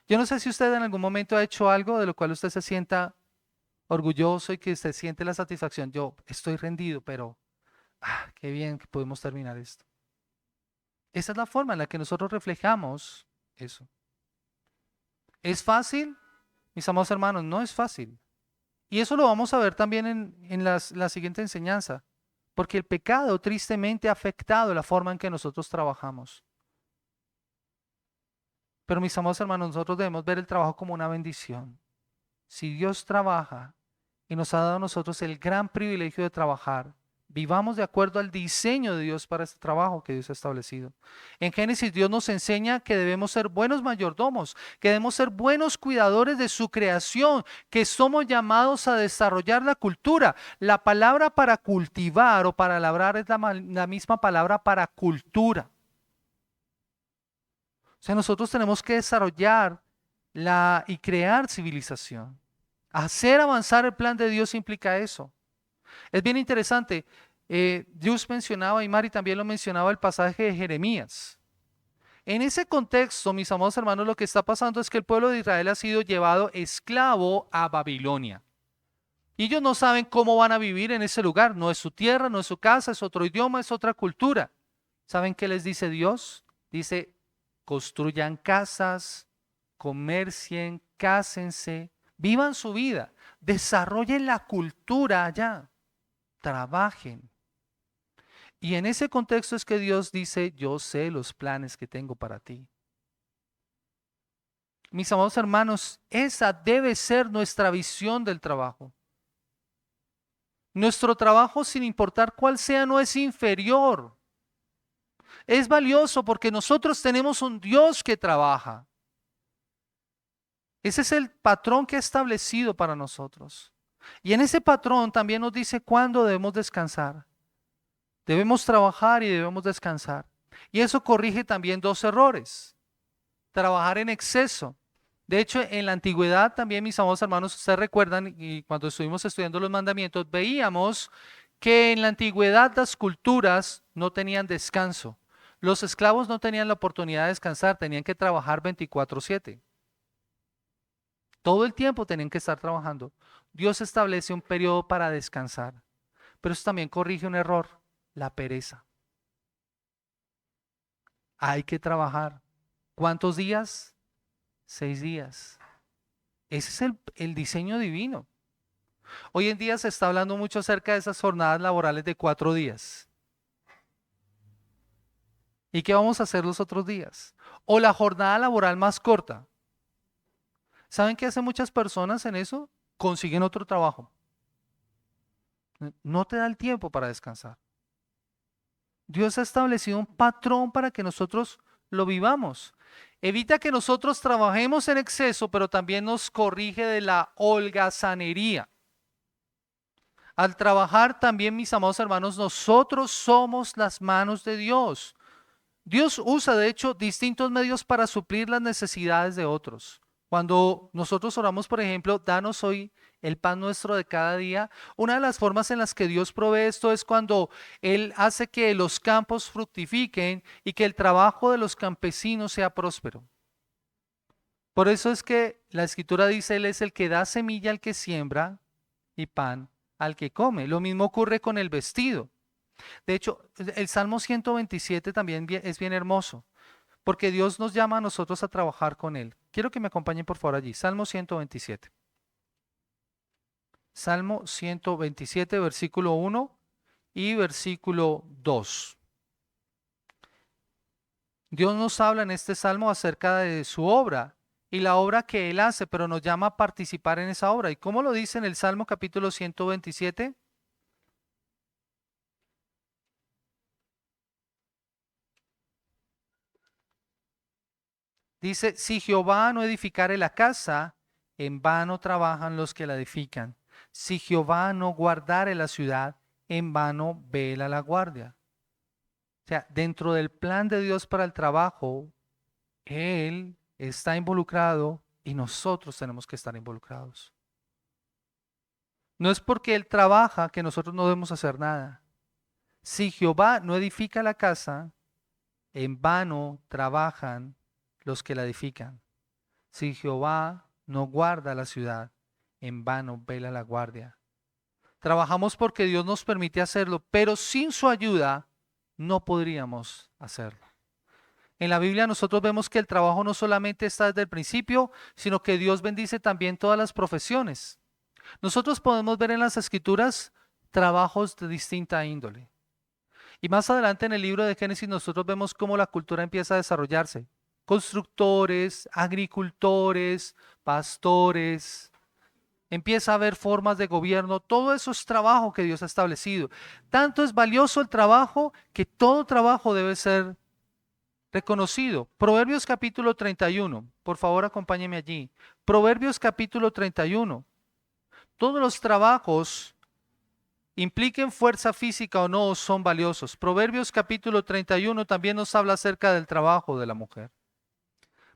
Yo no sé si usted en algún momento ha hecho algo de lo cual usted se sienta orgulloso y que usted siente la satisfacción. Yo estoy rendido, pero qué bien que podemos terminar esto. Esa es la forma en la que nosotros reflejamos eso. ¿Es fácil? Mis amados hermanos, no es fácil. Y eso lo vamos a ver también en la siguiente enseñanza. Porque el pecado tristemente ha afectado la forma en que nosotros trabajamos. Pero mis amados hermanos, nosotros debemos ver el trabajo como una bendición. Si Dios trabaja y nos ha dado a nosotros el gran privilegio de trabajar, Vivamos de acuerdo al diseño de Dios para este trabajo que Dios ha establecido. En Génesis Dios nos enseña que debemos ser buenos mayordomos, que debemos ser buenos cuidadores de su creación, que somos llamados a desarrollar la cultura. La palabra para cultivar o para labrar es la misma palabra para cultura. O sea, nosotros tenemos que desarrollar y crear civilización. Hacer avanzar el plan de Dios implica eso. Es bien interesante. Dios mencionaba, y Mari también lo mencionaba, el pasaje de Jeremías. En ese contexto, mis amados hermanos, lo que está pasando es que el pueblo de Israel ha sido llevado esclavo a Babilonia. Y ellos no saben cómo van a vivir en ese lugar. No es su tierra, no es su casa, es otro idioma, es otra cultura. ¿Saben qué les dice Dios? Dice, construyan casas, comercien, cásense, vivan su vida, desarrollen la cultura allá, trabajen. Y en ese contexto es que Dios dice, yo sé los planes que tengo para ti. Mis amados hermanos, esa debe ser nuestra visión del trabajo. Nuestro trabajo, sin importar cuál sea, no es inferior. Es valioso porque nosotros tenemos un Dios que trabaja. Ese es el patrón que ha establecido para nosotros. Y en ese patrón también nos dice cuándo debemos descansar. Debemos trabajar y debemos descansar. Y eso corrige también dos errores. Trabajar en exceso. De hecho, en la antigüedad también, mis amados hermanos, ustedes recuerdan, y cuando estuvimos estudiando los mandamientos, veíamos que en la antigüedad las culturas no tenían descanso. Los esclavos no tenían la oportunidad de descansar, tenían que trabajar 24/7. Todo el tiempo tenían que estar trabajando. Dios establece un periodo para descansar, pero eso también corrige un error, la pereza. Hay que trabajar. ¿Cuántos días? 6 días. Ese es el diseño divino. Hoy en día se está hablando mucho acerca de esas jornadas laborales de 4 días. ¿Y qué vamos a hacer los otros días? O la jornada laboral más corta. ¿Saben qué hacen muchas personas en eso? Consiguen otro trabajo. No te da el tiempo para descansar. Dios ha establecido un patrón para que nosotros lo vivamos. Evita que nosotros trabajemos en exceso, pero también nos corrige de la holgazanería. Al trabajar también, mis amados hermanos, nosotros somos las manos de Dios. Dios usa, de hecho, distintos medios para suplir las necesidades de otros. Cuando nosotros oramos, por ejemplo, danos hoy el pan nuestro de cada día, una de las formas en las que Dios provee esto es cuando Él hace que los campos fructifiquen y que el trabajo de los campesinos sea próspero. Por eso es que la Escritura dice, Él es el que da semilla al que siembra y pan al que come. Lo mismo ocurre con el vestido. De hecho, el Salmo 127 también es bien hermoso, porque Dios nos llama a nosotros a trabajar con Él. Quiero que me acompañen por favor allí, Salmo 127. Salmo 127, versículo 1 y versículo 2. Dios nos habla en este salmo acerca de su obra y la obra que Él hace, pero nos llama a participar en esa obra. ¿Y cómo lo dice en el Salmo capítulo 127? Dice, si Jehová no edificare la casa, en vano trabajan los que la edifican. Si Jehová no guardare la ciudad, en vano vela la guardia. O sea, dentro del plan de Dios para el trabajo, Él está involucrado y nosotros tenemos que estar involucrados. No es porque Él trabaja que nosotros no debemos hacer nada. Si Jehová no edifica la casa, en vano trabajan los que la edifican. Si Jehová no guarda la ciudad, en vano vela la guardia. Trabajamos porque Dios nos permite hacerlo, pero sin su ayuda no podríamos hacerlo. En la Biblia nosotros vemos que el trabajo no solamente está desde el principio, sino que Dios bendice también todas las profesiones. Nosotros podemos ver en las Escrituras trabajos de distinta índole. Y más adelante en el libro de Génesis nosotros vemos cómo la cultura empieza a desarrollarse. Constructores, agricultores, pastores, empieza a haber formas de gobierno, todo eso es trabajo que Dios ha establecido. Tanto es valioso el trabajo que todo trabajo debe ser reconocido. Proverbios capítulo 31, por favor acompáñeme allí. Proverbios capítulo 31. Todos los trabajos, impliquen fuerza física o no, son valiosos. Proverbios capítulo 31 también nos habla acerca del trabajo de la mujer.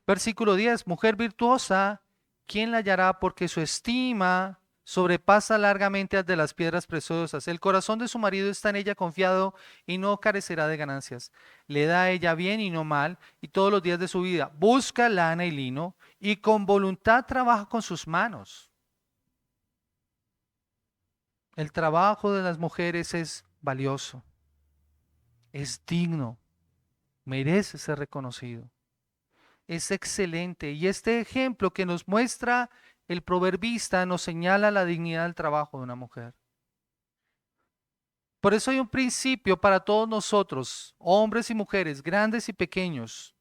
Versículo 10, mujer virtuosa, ¿quién la hallará? Porque su estima sobrepasa largamente al de las piedras preciosas. El corazón de su marido está en ella confiado y no carecerá de ganancias. Le da a ella bien y no mal, y todos los días de su vida busca lana y lino, y con voluntad trabaja con sus manos. El trabajo de las mujeres es valioso, es digno, merece ser reconocido. Es excelente. Y este ejemplo que nos muestra el proverbista nos señala la dignidad del trabajo de una mujer. Por eso hay un principio para todos nosotros, hombres y mujeres, grandes y pequeños.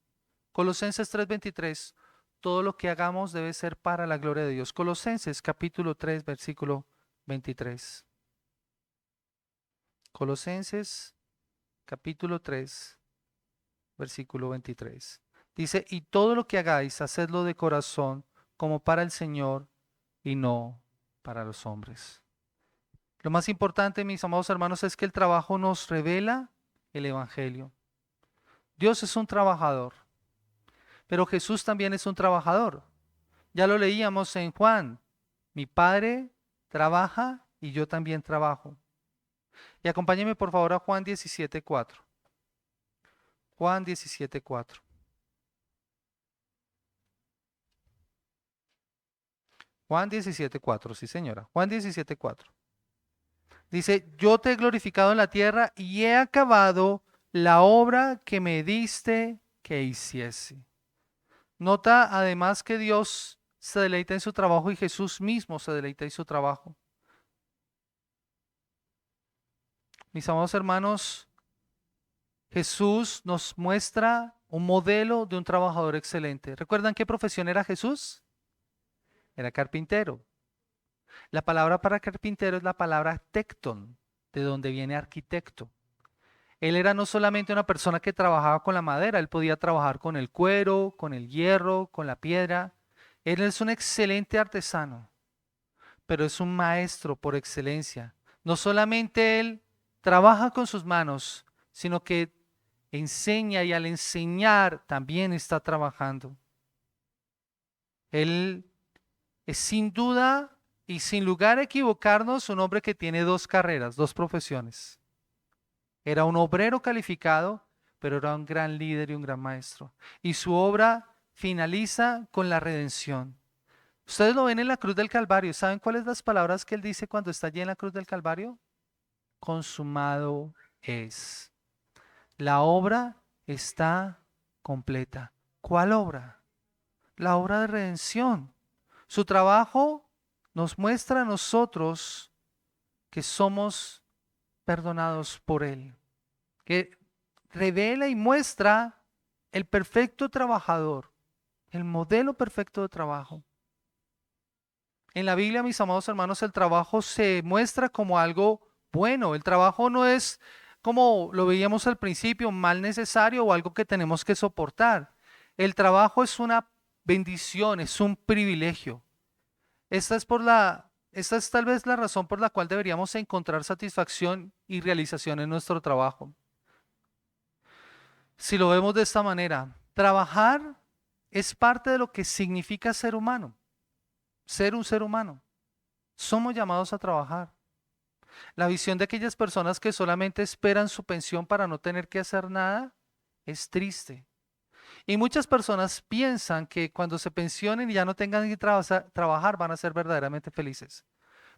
Colosenses 3:23, todo lo que hagamos debe ser para la gloria de Dios. Colosenses capítulo 3, versículo 23. Colosenses capítulo 3, versículo 23. Dice, y todo lo que hagáis, hacedlo de corazón, como para el Señor y no para los hombres. Lo más importante, mis amados hermanos, es que el trabajo nos revela el Evangelio. Dios es un trabajador, pero Jesús también es un trabajador. Ya lo leíamos en Juan. Mi Padre trabaja y yo también trabajo. Y acompáñeme por favor a Juan 17:4. Juan 17:4. Juan 17:4, sí señora. Juan 17:4. Dice, yo te he glorificado en la tierra y he acabado la obra que me diste que hiciese. Nota además que Dios se deleita en su trabajo y Jesús mismo se deleita en su trabajo. Mis amados hermanos, Jesús nos muestra un modelo de un trabajador excelente. ¿Recuerdan qué profesión era Jesús? Era carpintero. La palabra para carpintero es la palabra tecton, de donde viene arquitecto. Él era no solamente una persona que trabajaba con la madera, él podía trabajar con el cuero, con el hierro, con la piedra. Él es un excelente artesano, pero es un maestro por excelencia. No solamente él trabaja con sus manos, sino que enseña y al enseñar también está trabajando. Él es sin duda y sin lugar a equivocarnos un hombre que tiene dos carreras, dos profesiones. Era un obrero calificado, pero era un gran líder y un gran maestro. Y su obra finaliza con la redención. Ustedes lo ven en la cruz del Calvario. ¿Saben cuáles las palabras que él dice cuando está allí en la cruz del Calvario? Consumado es. La obra está completa. ¿Cuál obra? La obra de redención. Su trabajo nos muestra a nosotros que somos perdonados por él, que revela y muestra el perfecto trabajador, el modelo perfecto de trabajo. En la Biblia, mis amados hermanos, el trabajo se muestra como algo bueno. El trabajo no es, como lo veíamos al principio, un mal necesario o algo que tenemos que soportar. El trabajo es una bendición, es un privilegio. Esta es tal vez la razón por la cual deberíamos encontrar satisfacción y realización en nuestro trabajo. Si lo vemos de esta manera, trabajar es parte de lo que significa ser humano, ser un ser humano. Somos llamados a trabajar. La visión de aquellas personas que solamente esperan su pensión para no tener que hacer nada es triste. Y muchas personas piensan que cuando se pensionen y ya no tengan que trabajar van a ser verdaderamente felices.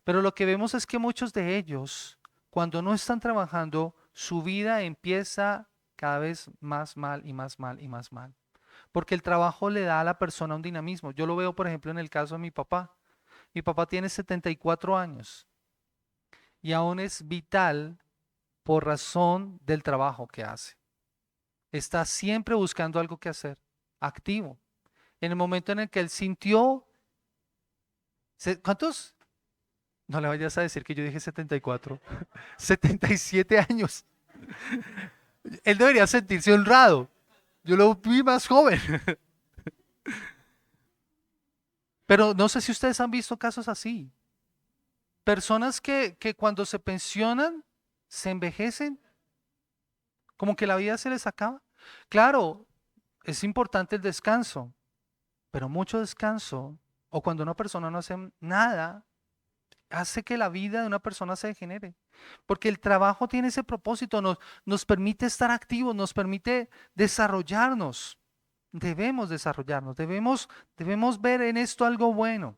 Pero lo que vemos es que muchos de ellos, cuando no están trabajando, su vida empieza cada vez más mal y más mal y más mal. Porque el trabajo le da a la persona un dinamismo. Yo lo veo, por ejemplo, en el caso de mi papá. Mi papá tiene 74 años y aún es vital por razón del trabajo que hace. Está siempre buscando algo que hacer, activo. En el momento en el que él sintió, ¿cuántos No le vayas a decir que yo dije 74. 77 años. Él debería sentirse honrado. Yo lo vi más joven. Pero no sé si ustedes han visto casos así. Personas que cuando se pensionan, se envejecen, como que la vida se les acaba. Claro, es importante el descanso, pero mucho descanso, o cuando una persona no hace nada, hace que la vida de una persona se degenere. Porque el trabajo tiene ese propósito, nos permite estar activos, nos permite desarrollarnos. Debemos desarrollarnos, debemos ver en esto algo bueno.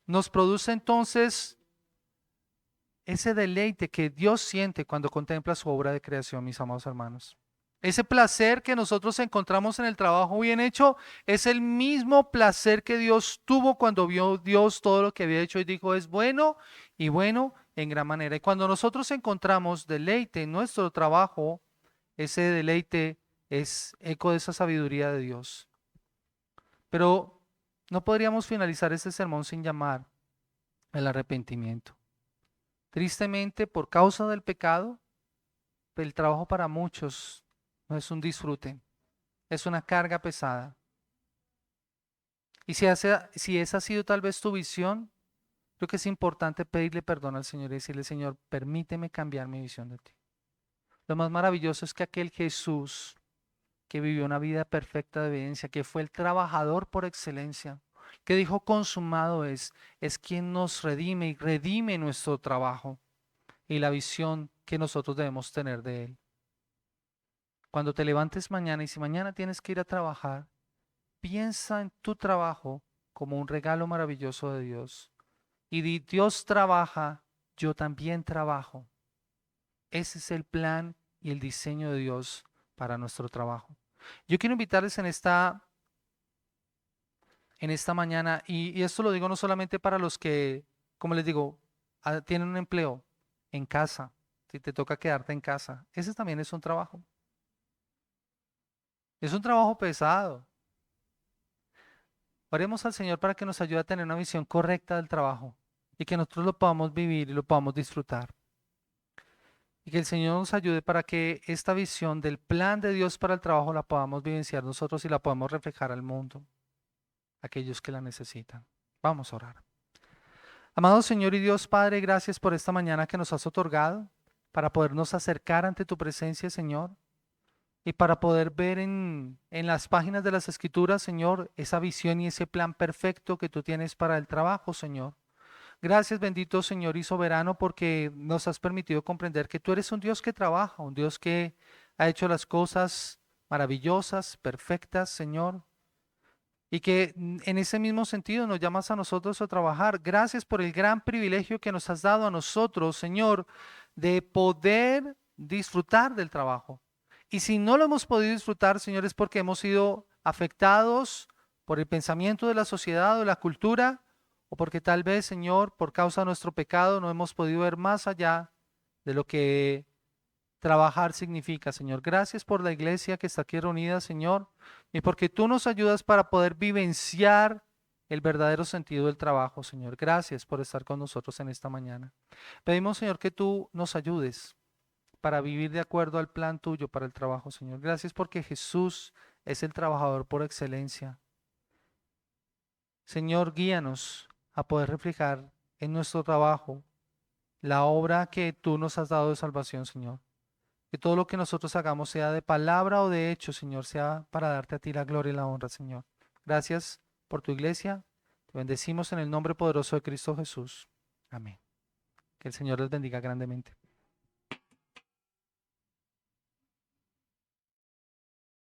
Nos produce entonces ese deleite que Dios siente cuando contempla su obra de creación, mis amados hermanos. Ese placer que nosotros encontramos en el trabajo bien hecho es el mismo placer que Dios tuvo cuando vio Dios todo lo que había hecho y dijo es bueno y bueno en gran manera. Y cuando nosotros encontramos deleite en nuestro trabajo, ese deleite es eco de esa sabiduría de Dios. Pero no podríamos finalizar este sermón sin llamar el arrepentimiento. Tristemente, por causa del pecado, el trabajo para muchos no es un disfrute, es una carga pesada. Y si esa ha sido tal vez tu visión, creo que es importante pedirle perdón al Señor y decirle, Señor, permíteme cambiar mi visión de ti. Lo más maravilloso es que aquel Jesús que vivió una vida perfecta de obediencia, que fue el trabajador por excelencia, que dijo consumado es quien nos redime y redime nuestro trabajo y la visión que nosotros debemos tener de Él. Cuando te levantes mañana y si mañana tienes que ir a trabajar, piensa en tu trabajo como un regalo maravilloso de Dios. Y di, Dios trabaja, yo también trabajo. Ese es el plan y el diseño de Dios para nuestro trabajo. Yo quiero invitarles en esta mañana, y esto lo digo no solamente para los que, como les digo, tienen un empleo en casa, si te toca quedarte en casa, ese también es un trabajo. Es un trabajo pesado. Oremos al Señor para que nos ayude a tener una visión correcta del trabajo y que nosotros lo podamos vivir y lo podamos disfrutar. Y que el Señor nos ayude para que esta visión del plan de Dios para el trabajo la podamos vivenciar nosotros y la podamos reflejar al mundo, a aquellos que la necesitan. Vamos a orar. Amado Señor y Dios Padre, gracias por esta mañana que nos has otorgado para podernos acercar ante tu presencia, Señor. Y para poder ver en las páginas de las Escrituras, Señor, esa visión y ese plan perfecto que tú tienes para el trabajo, Señor. Gracias, bendito Señor y soberano, porque nos has permitido comprender que tú eres un Dios que trabaja, un Dios que ha hecho las cosas maravillosas, perfectas, Señor. Y que en ese mismo sentido nos llamas a nosotros a trabajar. Gracias por el gran privilegio que nos has dado a nosotros, Señor, de poder disfrutar del trabajo. Y si no lo hemos podido disfrutar, Señor, es porque hemos sido afectados por el pensamiento de la sociedad o de la cultura, o porque tal vez, Señor, por causa de nuestro pecado, no hemos podido ver más allá de lo que trabajar significa, Señor. Gracias por la iglesia que está aquí reunida, Señor, y porque tú nos ayudas para poder vivenciar el verdadero sentido del trabajo, Señor. Gracias por estar con nosotros en esta mañana. Pedimos, Señor, que tú nos ayudes para vivir de acuerdo al plan tuyo para el trabajo, Señor. Gracias porque Jesús es el trabajador por excelencia. Señor, guíanos a poder reflejar en nuestro trabajo la obra que tú nos has dado de salvación, Señor. Que todo lo que nosotros hagamos, sea de palabra o de hecho, Señor, sea para darte a ti la gloria y la honra, Señor. Gracias por tu iglesia. Te bendecimos en el nombre poderoso de Cristo Jesús. Amén. Que el Señor les bendiga grandemente.